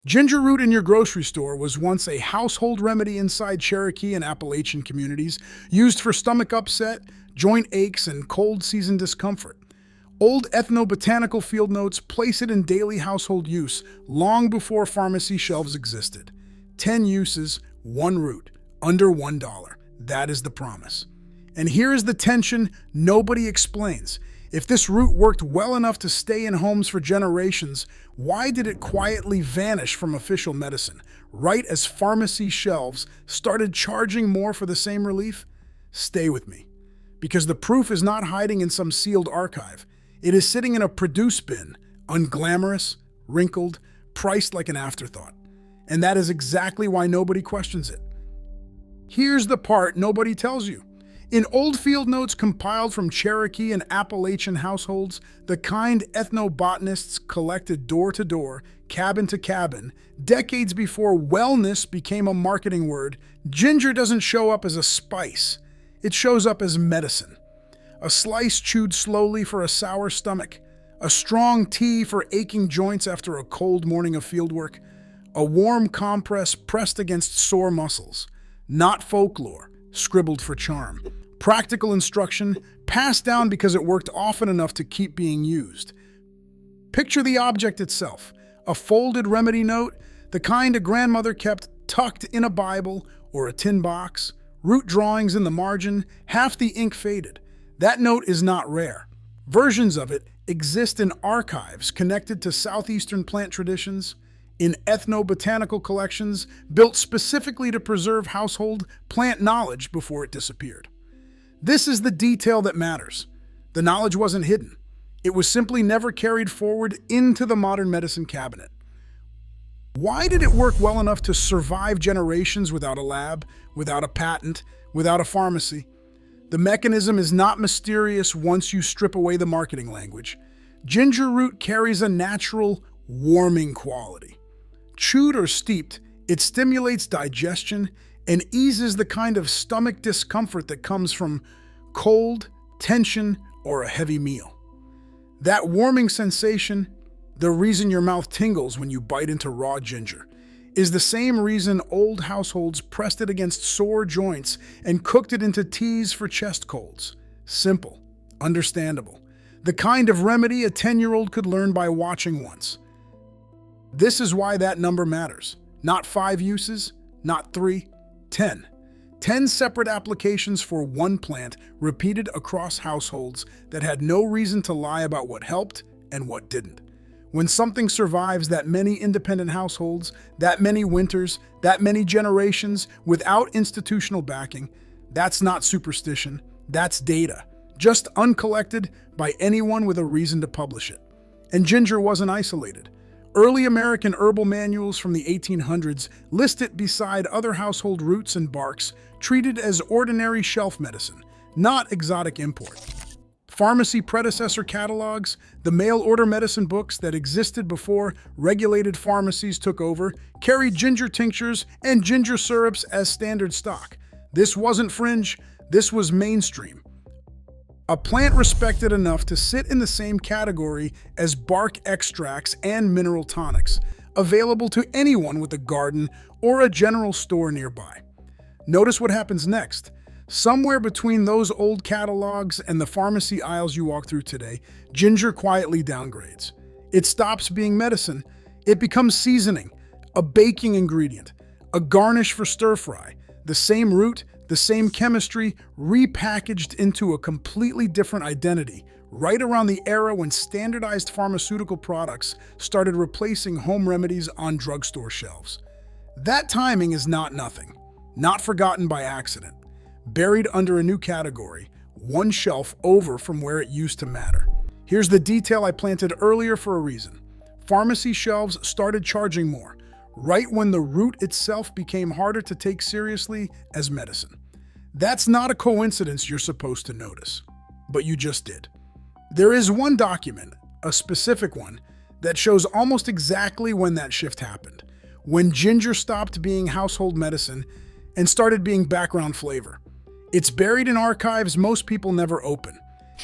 Ginger root in your grocery store was once a household remedy inside Cherokee and Appalachian communities, used for stomach upset, joint aches, and cold season discomfort. Old ethnobotanical field notes place it in daily household use long before pharmacy shelves existed. 10 uses, 1 root, under $1. That is the promise. And here is the tension nobody explains. If this root worked well enough to stay in homes for generations, why did it quietly vanish from official medicine, right as pharmacy shelves started charging more for the same relief? Stay with me, because the proof is not hiding in some sealed archive. It is sitting in a produce bin, unglamorous, wrinkled, priced like an afterthought. And that is exactly why nobody questions it. Here's the part nobody tells you. In old field notes compiled from Cherokee and Appalachian households, the kind ethnobotanists collected door to door, cabin to cabin, decades before wellness became a marketing word, ginger doesn't show up as a spice. It shows up as medicine. A slice chewed slowly for a sour stomach, a strong tea for aching joints after a cold morning of fieldwork, a warm compress pressed against sore muscles. Not folklore, scribbled for charm. Practical instruction, passed down because it worked often enough to keep being used. Picture the object itself, a folded remedy note, the kind a grandmother kept tucked in a Bible or a tin box, root drawings in the margin, half the ink faded. That note is not rare. Versions of it exist in archives connected to southeastern plant traditions, in ethnobotanical collections built specifically to preserve household plant knowledge before it disappeared. This is the detail that matters. The knowledge wasn't hidden. It was simply never carried forward into the modern medicine cabinet. Why did it work well enough to survive generations without a lab, without a patent, without a pharmacy? The mechanism is not mysterious once you strip away the marketing language. Ginger root carries a natural, warming quality. Chewed or steeped, it stimulates digestion and eases the kind of stomach discomfort that comes from cold, tension, or a heavy meal. That warming sensation, the reason your mouth tingles when you bite into raw ginger, is the same reason old households pressed it against sore joints and cooked it into teas for chest colds. Simple, understandable, the kind of remedy a 10-year-old could learn by watching once. This is why that number matters. Not 5 uses, not 3, 10. 10 separate applications for one plant repeated across households that had no reason to lie about what helped and what didn't. When something survives that many independent households, that many winters, that many generations without institutional backing, that's not superstition, that's data, just uncollected by anyone with a reason to publish it. And ginger wasn't isolated. Early American herbal manuals from the 1800s list it beside other household roots and barks, treated as ordinary shelf medicine, not exotic import. Pharmacy predecessor catalogs, the mail-order medicine books that existed before regulated pharmacies took over, carried ginger tinctures and ginger syrups as standard stock. This wasn't fringe, this was mainstream. A plant respected enough to sit in the same category as bark extracts and mineral tonics, available to anyone with a garden or a general store nearby. Notice what happens next. Somewhere between those old catalogs and the pharmacy aisles you walk through today, ginger quietly downgrades. It stops being medicine. It becomes seasoning, a baking ingredient, a garnish for stir-fry, the same root, the same chemistry, repackaged into a completely different identity, right around the era when standardized pharmaceutical products started replacing home remedies on drugstore shelves. That timing is not nothing, not forgotten by accident, buried under a new category, one shelf over from where it used to matter. Here's the detail I planted earlier for a reason. Pharmacy shelves started charging more, right when the root itself became harder to take seriously as medicine. That's not a coincidence you're supposed to notice, but you just did. There is one document, a specific one, that shows almost exactly when that shift happened, when ginger stopped being household medicine and started being background flavor. It's buried in archives most people never open,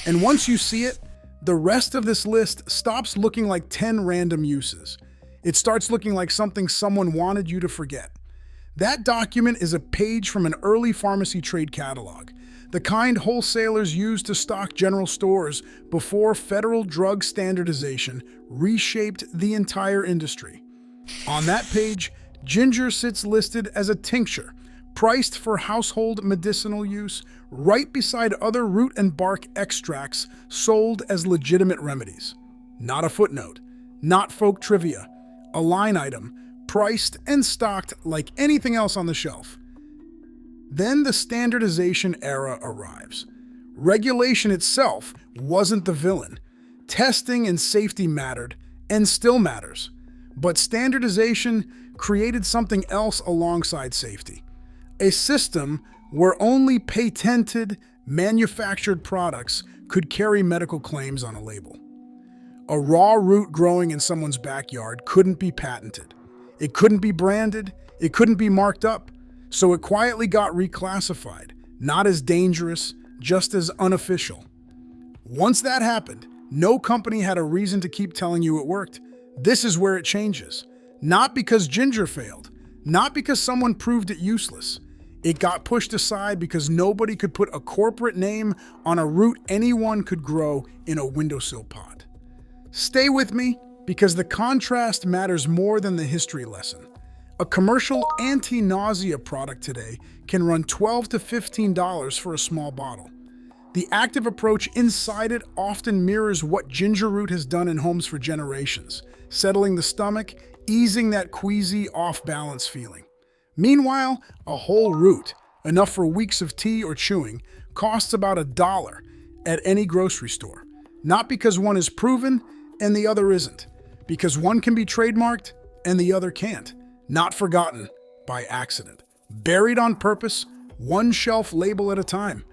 and once you see it, the rest of this list stops looking like 10 random uses. It starts looking like something someone wanted you to forget. That document is a page from an early pharmacy trade catalog, the kind wholesalers used to stock general stores before federal drug standardization reshaped the entire industry. On that page, ginger sits listed as a tincture, priced for household medicinal use, right beside other root and bark extracts sold as legitimate remedies. Not a footnote, not folk trivia, a line item, priced and stocked like anything else on the shelf. Then the standardization era arrives. Regulation itself wasn't the villain. Testing and safety mattered, and still matters. But standardization created something else alongside safety. A system where only patented, manufactured products could carry medical claims on a label. A raw root growing in someone's backyard couldn't be patented. It couldn't be branded, it couldn't be marked up, so it quietly got reclassified, not as dangerous, just as unofficial. Once that happened, no company had a reason to keep telling you it worked. This is where it changes. Not because ginger failed, not because someone proved it useless. It got pushed aside because nobody could put a corporate name on a root anyone could grow in a windowsill pot. Stay with me, because the contrast matters more than the history lesson. A commercial anti-nausea product today can run $12 to $15 for a small bottle. The active approach inside it often mirrors what ginger root has done in homes for generations, settling the stomach, easing that queasy, off-balance feeling. Meanwhile, a whole root, enough for weeks of tea or chewing, costs about $1 at any grocery store. Not because one is proven and the other isn't. Because one can be trademarked and the other can't. Not forgotten by accident. Buried on purpose, one shelf label at a time.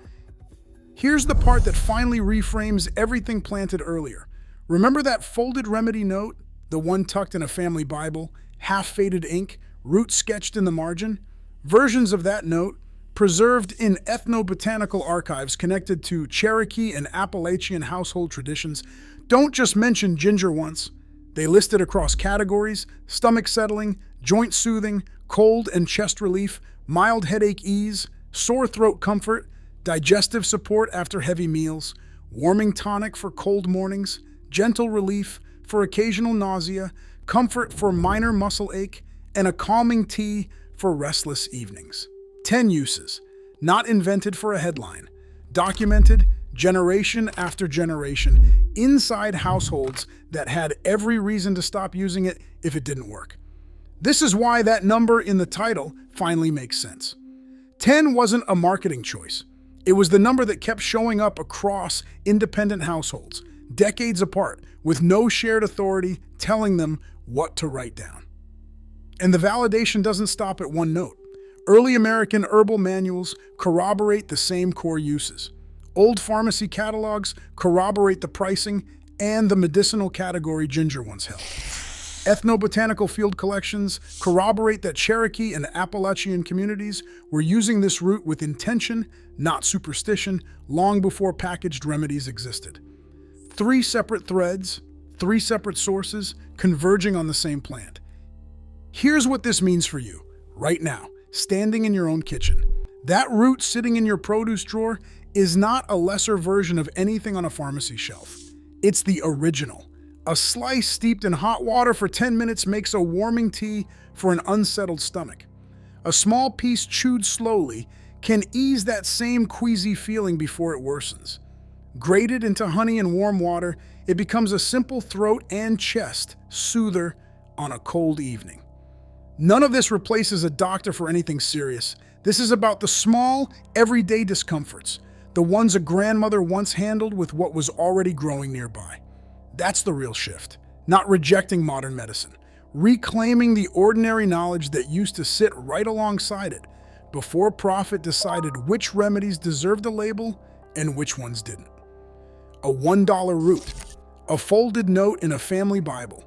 Here's the part that finally reframes everything planted earlier. Remember that folded remedy note? The one tucked in a family Bible, half-faded ink, root sketched in the margin? Versions of that note, preserved in ethnobotanical archives connected to Cherokee and Appalachian household traditions, don't just mention ginger once. They list it across categories: stomach settling, joint soothing, cold and chest relief, mild headache ease, sore throat comfort, digestive support after heavy meals, warming tonic for cold mornings, gentle relief for occasional nausea, comfort for minor muscle ache, and a calming tea for restless evenings. 10 uses, not invented for a headline, documented generation after generation inside households that had every reason to stop using it if it didn't work. This is why that number in the title finally makes sense. 10 wasn't a marketing choice. It was the number that kept showing up across independent households, decades apart, with no shared authority telling them what to write down. And the validation doesn't stop at one note. Early American herbal manuals corroborate the same core uses. Old pharmacy catalogs corroborate the pricing and the medicinal category ginger once held. Ethnobotanical field collections corroborate that Cherokee and Appalachian communities were using this root with intention, not superstition, long before packaged remedies existed. 3 separate threads, 3 separate sources, converging on the same plant. Here's what this means for you, right now, standing in your own kitchen. That root sitting in your produce drawer is not a lesser version of anything on a pharmacy shelf. It's the original. A slice steeped in hot water for 10 minutes makes a warming tea for an unsettled stomach. A small piece chewed slowly can ease that same queasy feeling before it worsens. Grated into honey and warm water, it becomes a simple throat and chest soother on a cold evening. None of this replaces a doctor for anything serious. This is about the small, everyday discomforts, the ones a grandmother once handled with what was already growing nearby. That's the real shift, not rejecting modern medicine, reclaiming the ordinary knowledge that used to sit right alongside it before profit decided which remedies deserved a label and which ones didn't. A $1 root, a folded note in a family Bible,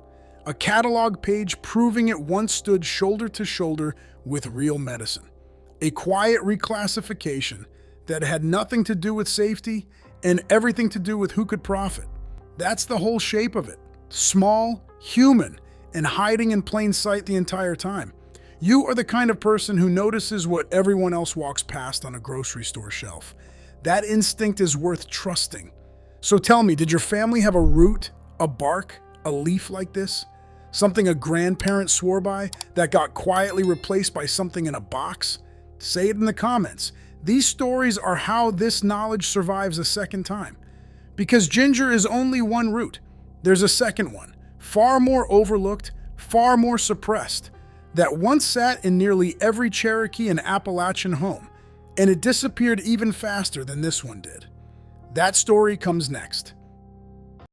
a catalog page proving it once stood shoulder to shoulder with real medicine. A quiet reclassification that had nothing to do with safety and everything to do with who could profit. That's the whole shape of it. Small, human, and hiding in plain sight the entire time. You are the kind of person who notices what everyone else walks past on a grocery store shelf. That instinct is worth trusting. So tell me, did your family have a root, a bark, a leaf like this? Something a grandparent swore by that got quietly replaced by something in a box? Say it in the comments. These stories are how this knowledge survives a second time. Because ginger is only one root. There's a second one, far more overlooked, far more suppressed, that once sat in nearly every Cherokee and Appalachian home, and it disappeared even faster than this one did. That story comes next.